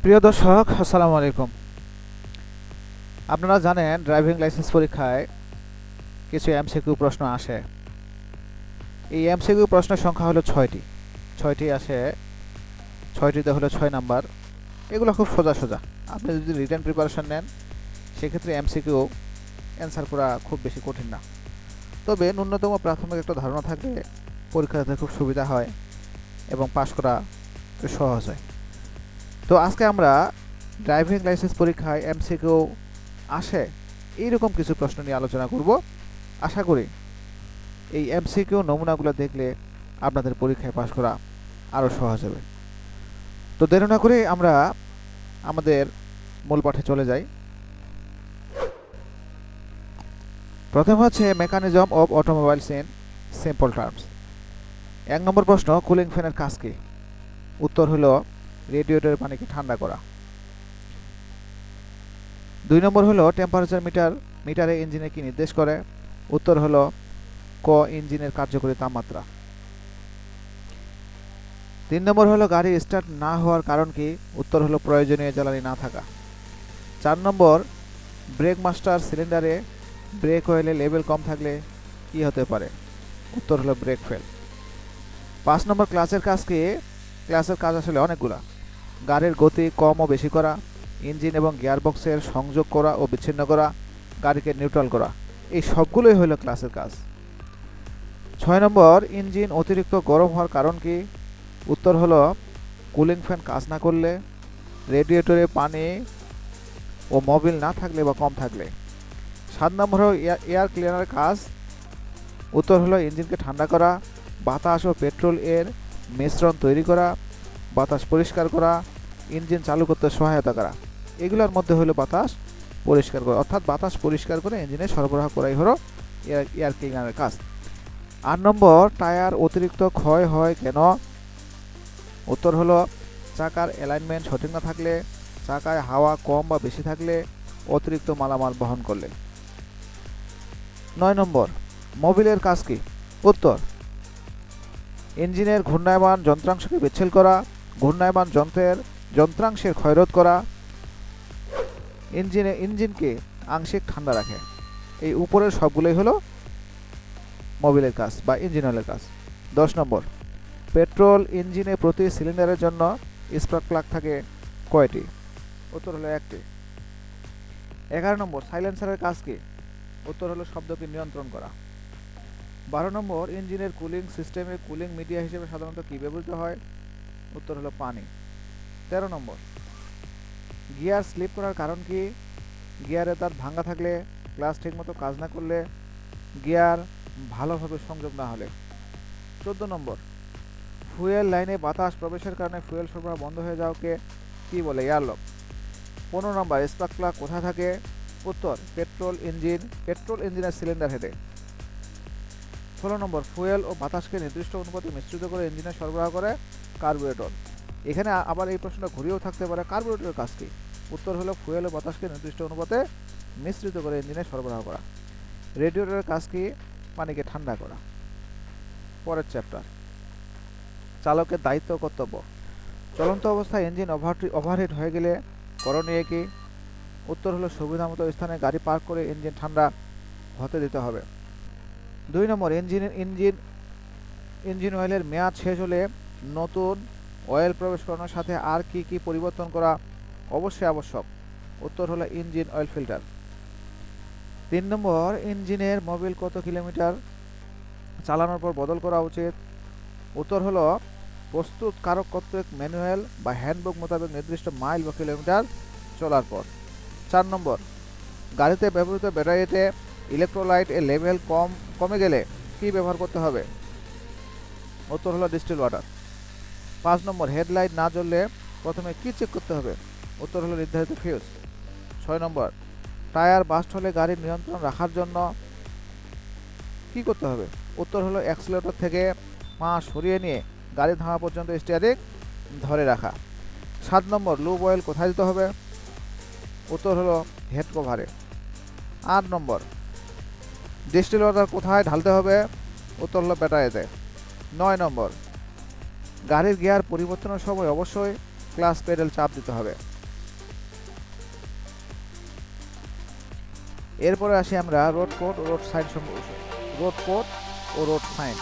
প্রিয় দর্শক, আসসালামু আলাইকুম। আপনারা জানেন ড্রাইভিং লাইসেন্স পরীক্ষায় কিছু এমসিকিউ প্রশ্ন আসে। এই এমসিকিউ প্রশ্নের সংখ্যা হলো 6টি আসে। 6টিতে হলো 6 নাম্বার। এগুলো খুব সোজা সোজা। আপনি যদি রিটেন প্রিপারেশন নেন সেক্ষেত্রে এমসিকিউ অ্যান্সার করা খুব বেশি কঠিন না, তবে ন্যূনতম প্রাথমিক একটা ধারণা থাকলে পরীক্ষাতে খুব সুবিধা হয় এবং পাশ করা সহজ হয়। তো আজকে আমরা ড্রাইভিং লাইসেন্স পরীক্ষায় এমসিকিউ আসে এইরকম কিছু প্রশ্ন নিয়ে আলোচনা করব। আশা করি এই এমসিকিউ নমুনাগুলো দেখলে আপনাদের পরীক্ষায় পাশ করা আরও সহজ হবে। তো দেরি না করে আমরা আমাদের মূল পাঠে চলে যাই। প্রথম হচ্ছে mechanism of automobiles in simple terms. 1 নম্বর প্রশ্ন, কুলিং ফ্যানের কাজ কি? উত্তর হলো রেডিয়েটরের পানিকে ঠান্ডা করা। 2 নম্বর হলো টেম্পারেচার মিটারে ইঞ্জিনে কি নির্দেশ করে? উত্তর হলো ক, ইঞ্জিনের কার্যকরী তাপমাত্রা। 3 নম্বর হলো গাড়ি স্টার্ট না হওয়ার কারণ কি? উত্তর হলো প্রয়োজনীয় জ্বালানি না থাকা। 4 নম্বর, ব্রেক মাস্টার সিলিন্ডারে ব্রেক অয়েলের লেভেল কম থাকলে কি হতে পারে? উত্তর হলো ব্রেক ফেল। 5 নম্বর, ক্লাসের কাজ কি? ক্লাসের কাজ আসলে অনেকগুলা। গাড়ির গতি কম ও বেশি করা, ইঞ্জিন এবং গিয়ারবক্সের সংযোগ করা ও বিচ্ছিন্ন করা, গাড়িকে নিউট্রাল করা, এই সবগুলোই হলো ক্লাসের কাজ। 6 নম্বর, ইঞ্জিন অতিরিক্ত গরম হওয়ার কারণ কি? উত্তর হলো কুলিং ফ্যান কাজ না করলে, রেডিয়েটরে পানি ও মোবিল না থাকলে বা কম থাকলে। 7 নম্বর হলো এয়ার ক্লিনারের কাজ। উত্তর হলো ইঞ্জিনকে ঠান্ডা করা, বাতাস ও পেট্রোল এর মিশ্রণ তৈরি করা, বাতাস পরিষ্কার করা, ইঞ্জিন চালু করতে সহায়তা করা। এগুলোর মধ্যে হলো বাতাস পরিষ্কার করা, অর্থাৎ বাতাস পরিষ্কার করে ইঞ্জিনে সরবরাহ করাই হলো এয়ার ক্লিনারের কাজ। 8 নম্বর, টায়ার অতিরিক্ত ক্ষয় হয় কেন? উত্তর হলো চাকার অ্যালাইনমেন্ট সঠিক না থাকলে, চাকায় হাওয়া কম বা বেশি থাকলে, অতিরিক্ত মালামাল বহন করলে। 9 নম্বর, মোবিলের কাজ কি? উত্তর ইঞ্জিনের ঘূর্ণায়মান যন্ত্রাংশকে বিচ্ছিন্ন করা, ঘূর্ণায়মান যন্ত্রাংশের ক্ষয়রোধ করা, ইঞ্জিনকে আংশিক ঠান্ডা রাখে। এই উপরের সবগুলোই হলো মোবিলের কাজ বা ইঞ্জিন অয়েলের কাজ। 10 নম্বর, পেট্রোল ইঞ্জিনে প্রতি সিলিন্ডারের জন্য স্পার্ক প্লাগ থাকে কয়টি? উত্তর হলো 1টি। 11 নম্বর, সাইলেন্সারের কাজ কি? উত্তর হলো শব্দকে নিয়ন্ত্রণ করা। 12 নম্বর, ইঞ্জিনের কুলিং সিস্টেমে কুলিং মিডিয়া হিসেবে সাধারণত কি ব্যবহৃত হয়? উত্তর হলো পানি। 13 নম্বর, গিয়ার স্লিপ করার কারণ কি? গিয়ারে তার ভাঙা থাকলে, ক্লাচ ঠিকমতো কাজ না করলে, গিয়ার ভালোভাবে সংযোগ না হলে। 14 নম্বর, ফুয়েল লাইনে বাতাস প্রবেশের কারণে ফুয়েল সরবরাহ বন্ধ হয়ে যাওয়াকে কি বলে? এয়ারলক। 15 নম্বর, স্পার্ক প্লাগ কোথায় থাকে? উত্তর পেট্রোল ইঞ্জিনের সিলিন্ডার হেডে। 16 নম্বর, ফুয়েল ও বাতাসকে নির্দিষ্ট অনুপাতে মিশ্রিত করে ইঞ্জিনে সরবরাহ করে কার্বুরেটর। এখানে আবার এই প্রশ্নটা ঘুরিয়েও থাকতে পারে, কার্বুরেটরের কাজ কি? উত্তর হলো ফুয়েল ও বাতাসকে নির্দিষ্ট অনুপাতে মিশ্রিত করে ইঞ্জিনে সরবরাহ করা। রেডিয়েটরের কাজ কি? পানিকে ঠান্ডা করা। পরের চ্যাপ্টার, চালকের দায়িত্ব ও কর্তব্য। চলন্ত অবস্থায় ইঞ্জিন ওভারহিট হয়ে গেলে করণীয় কি? উত্তর হলো সুবিধামতো স্থানে গাড়ি পার্ক করে ইঞ্জিন ঠান্ডা হতে দিতে হবে। 2 নম্বর, ইঞ্জিন অয়েলের মেয়াদ শেষ হলে নতুন অয়েল প্রবেশ করানোর সাথে আর কি কি পরিবর্তন করা অবশ্যই আবশ্যক? উত্তর হলো ইঞ্জিন অয়েল ফিল্টার। 3 নম্বর, ইঞ্জিনের মোবিল কত কিলোমিটার চালানোর পর বদল করা উচিত? উত্তর হলো প্রস্তুতকারক কর্তৃক ম্যানুয়াল বা হ্যান্ডবুক মোতাবেক নির্দিষ্ট মাইল বা কিলোমিটার চলার পর। 4 নম্বর, গাড়িতে ব্যবহৃত ব্যাটারিতে ইলেকট্রোলাইট এর লেভেল কমে গেলে কি ব্যবহার করতে হবে? উত্তর হলো ডিস্টিল ওয়াটার। 5 নম্বর, হেডলাইট না জ্বললে প্রথমে কি চেক করতে হবে? উত্তর হলো নির্ধারিত ফিউজ। 6 নম্বর, টায়ার বাস্ট হলে গাড়ির নিয়ন্ত্রণ রাখার জন্য কি করতে হবে? উত্তর হলো অ্যাক্সিলারেটর থেকে পা সরিয়ে নিয়ে গাড়ি থামা পর্যন্ত স্টিয়ারিং ধরে রাখা। 7 নম্বর, লুব অয়েল কোথায় দিতে হবে? উত্তর হলো হেড কভারে। 8 নম্বর, ডিস্টিল ওয়াটার কোথায় ঢালতে হবে? উত্তর হলো ব্যাটারিতে। 9 নম্বর, গাড়ির গিয়ার পরিবর্তনের সময় অবশ্যই ক্লাচ পেডেল চাপ দিতে হবে। এরপরে আসি আমরা রোড কোড ও রোড সাইন রোড কোড ও রোড সাইন।